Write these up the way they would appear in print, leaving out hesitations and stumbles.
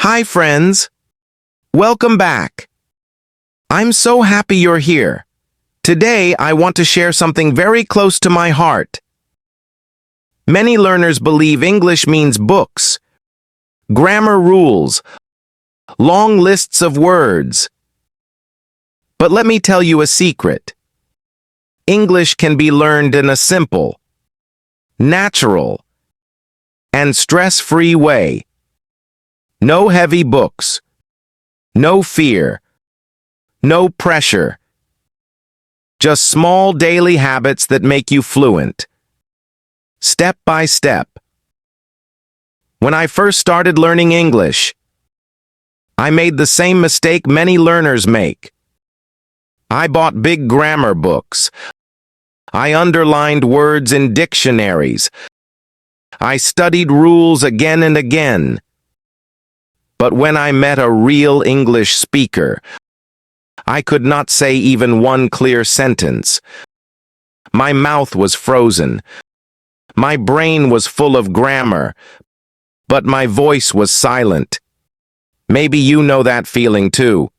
Hi, friends. Welcome back. I'm so happy you're here. Today, I want to share something very close to my heart. Many learners believe English means books, grammar rules, long lists of words. But let me tell you a secret. English can be learned in a simple, natural, and stress-free way. No heavy books, no fear, no pressure. Just small daily habits that make you fluent. Step by step. When I first started learning English, I made the same mistake many learners make. I bought big grammar books. I underlined words in dictionaries. I studied rules again and again. But when I met a real English speaker, I could not say even one clear sentence. My mouth was frozen. My brain was full of grammar, but my voice was silent. Maybe you know that feeling too.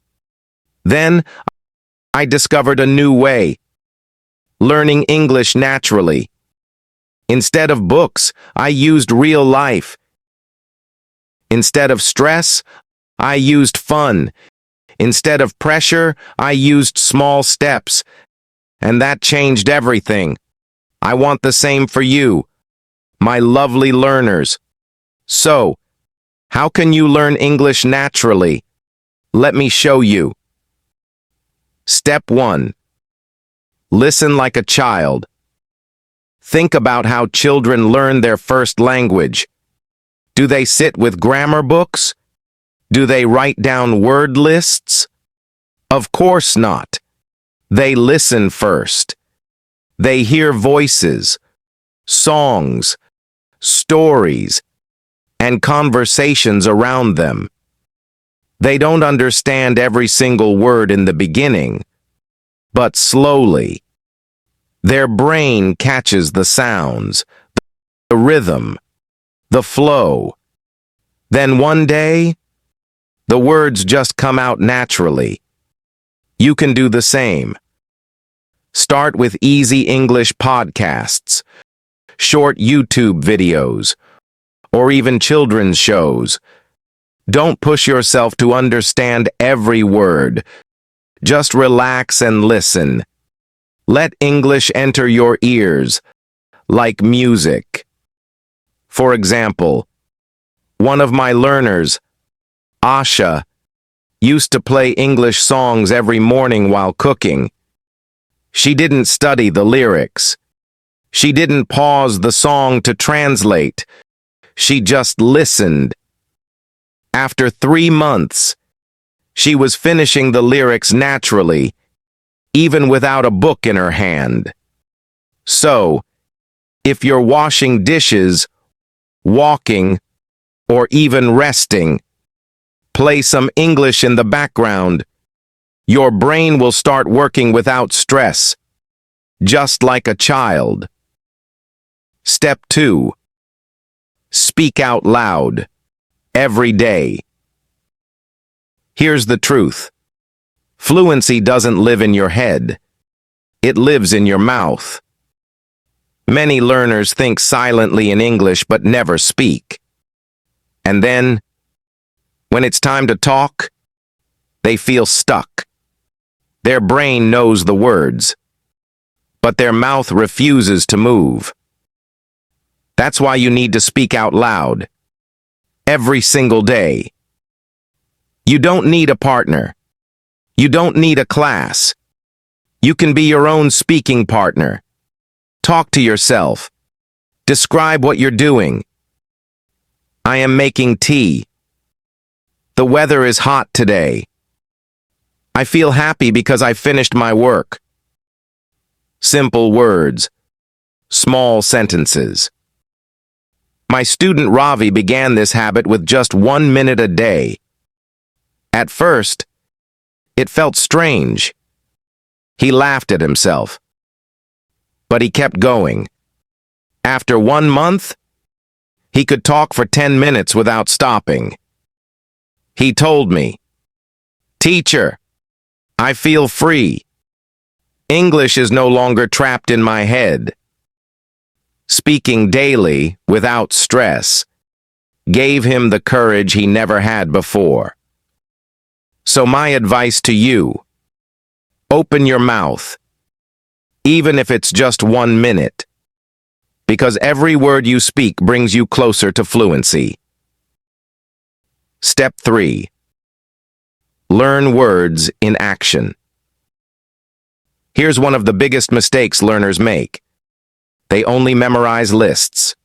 Then, I discovered a new way. Learning English naturally. Instead of books, I used real life. Instead of stress, I used fun. Instead of pressure, I used small steps. And that changed everything. I want the same for you, my lovely learners. So, how can you learn English naturally? Let me show you. Step 1. Listen like a child. Think about how children learn their first language. Do they sit with grammar books? Do they write down word lists? Of course not. They listen first. They hear voices, songs, stories, and conversations around them. They don't understand every single word in the beginning, but slowly. Their brain catches the sounds, the rhythm, the flow. Then one day, the words just come out naturally. You can do the same. Start with easy English podcasts, short YouTube videos, or even children's shows. Don't push yourself to understand every word. Just relax and listen. Let English enter your ears, like music. For example, one of my learners, Asha, used to play English songs every morning while cooking. She didn't study the lyrics. She didn't pause the song to translate. She just listened. After 3 months, she was finishing the lyrics naturally, even without a book in her hand. So, if you're washing dishes, walking, or even resting, play some English in the background. Your brain will start working without stress, just like a child. Step 2. Speak out loud, every day. Here's the truth. Fluency doesn't live in your head. It lives in your mouth. Many learners think silently in English but never speak. And then, when it's time to talk, they feel stuck. Their brain knows the words, but their mouth refuses to move. That's why you need to speak out loud, every single day. You don't need a partner. You don't need a class. You can be your own speaking partner. Talk to yourself. Describe what you're doing. I am making tea. The weather is hot today. I feel happy because I finished my work. Simple words. Small sentences. My student Ravi began this habit with just 1 minute a day. At first, it felt strange. He laughed at himself. But he kept going. After 1 month, he could talk for 10 minutes without stopping. He told me, "Teacher, I feel free. English is no longer trapped in my head." Speaking daily, without stress, gave him the courage he never had before. So my advice to you, open your mouth, even if it's just 1 minute, because every word you speak brings you closer to fluency. Step 3. Learn words in action. Here's one of the biggest mistakes learners make. They only memorize lists.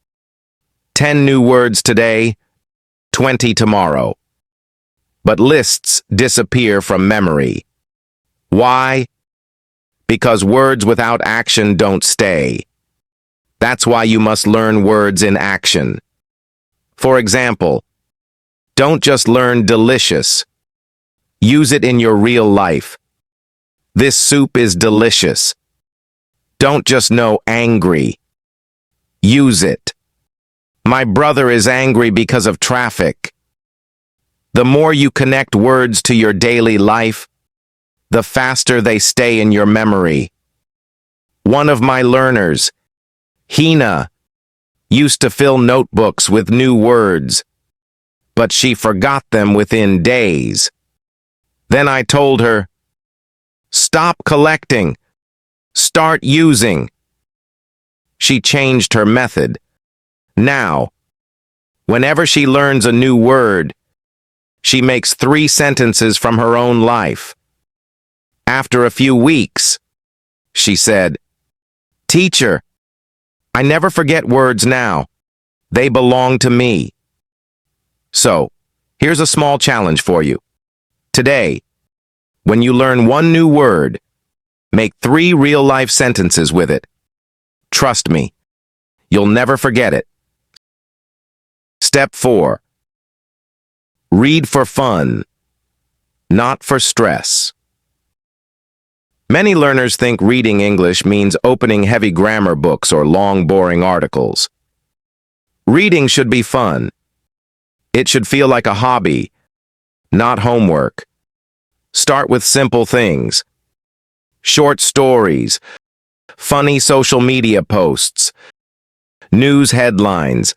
10 new words today, 20 tomorrow. But lists disappear from memory. Why? Because words without action don't stay. That's why you must learn words in action. For example, don't just learn delicious. Use it in your real life. This soup is delicious. Don't just know angry. Use it. My brother is angry because of traffic. The more you connect words to your daily life, the faster they stay in your memory. One of my learners, Hina, used to fill notebooks with new words, but she forgot them within days. Then I told her, "Stop collecting. Start using." She changed her method. Now, whenever she learns a new word, she makes 3 sentences from her own life. After a few weeks, she said, "Teacher, I never forget words now. They belong to me." So, here's a small challenge for you. Today, when you learn one new word, make 3 real-life sentences with it. Trust me, you'll never forget it. Step 4. Read for fun, not for stress. Many learners think reading English means opening heavy grammar books or long, boring articles. Reading should be fun. It should feel like a hobby, not homework. Start with simple things. Short stories, funny social media posts, news headlines,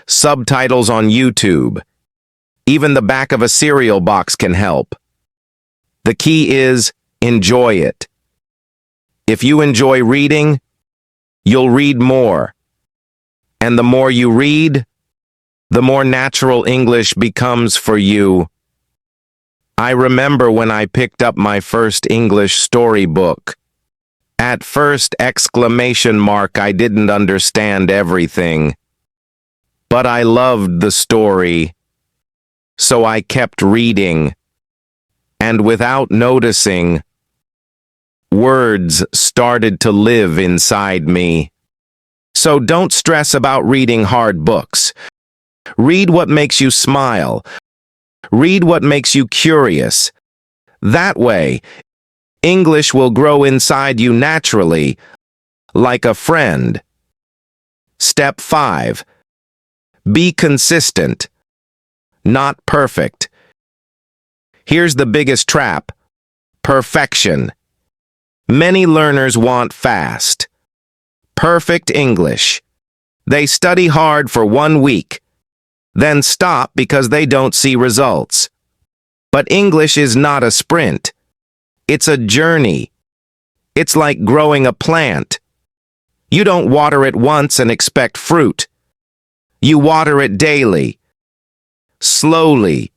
subtitles on YouTube. Even the back of a cereal box can help. The key is enjoy it. If you enjoy reading, you'll read more. And the more you read, the more natural English becomes for you. I remember when I picked up my first English storybook. At first, I didn't understand everything. But I loved the story. So I kept reading. And without noticing, words started to live inside me. So don't stress about reading hard books. Read what makes you smile. Read what makes you curious. That way, English will grow inside you naturally, like a friend. Step 5. Be consistent, not perfect. Here's the biggest trap: perfection. Many learners want fast, perfect English. They study hard for 1 week, then stop because they don't see results. But English is not a sprint. It's a journey. It's like growing a plant. You don't water it once and expect fruit. You water it daily. Slowly,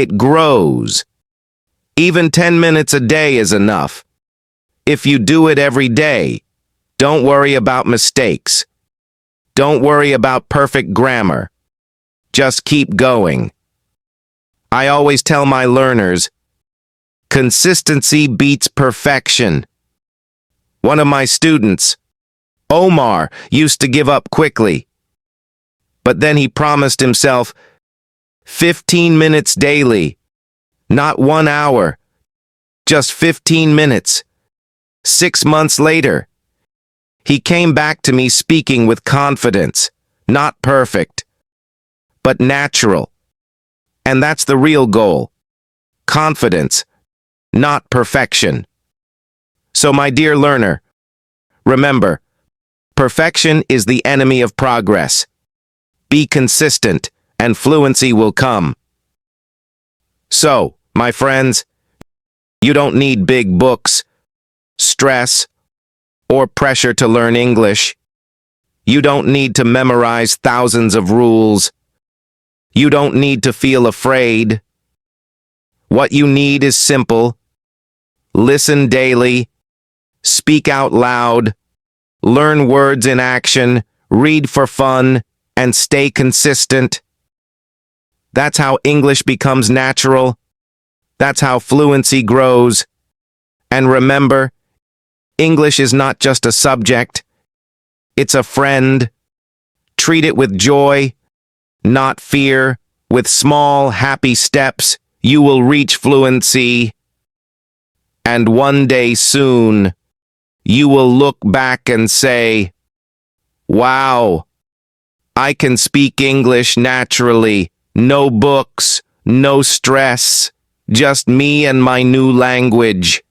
it grows. Even 10 minutes a day is enough. If you do it every day, don't worry about mistakes. Don't worry about perfect grammar. Just keep going. I always tell my learners, consistency beats perfection. One of my students, Omar, used to give up quickly. But then he promised himself 15 minutes daily, not 1 hour, just 15 minutes. 6 months later, he came back to me speaking with confidence, not perfect, but natural. And that's the real goal. Confidence, not perfection. So, my dear learner, remember, perfection is the enemy of progress. Be consistent, and fluency will come. So, my friends, you don't need big books, stress, or pressure to learn English. You don't need to memorize thousands of rules. You don't need to feel afraid. What you need is simple. Listen daily, speak out loud, learn words in action, read for fun, and stay consistent. That's how English becomes natural. That's how fluency grows. And remember, English is not just a subject. It's a friend. Treat it with joy, not fear. With small, happy steps, you will reach fluency. And one day soon, you will look back and say, "Wow, I can speak English naturally. No books, no stress, just me and my new language."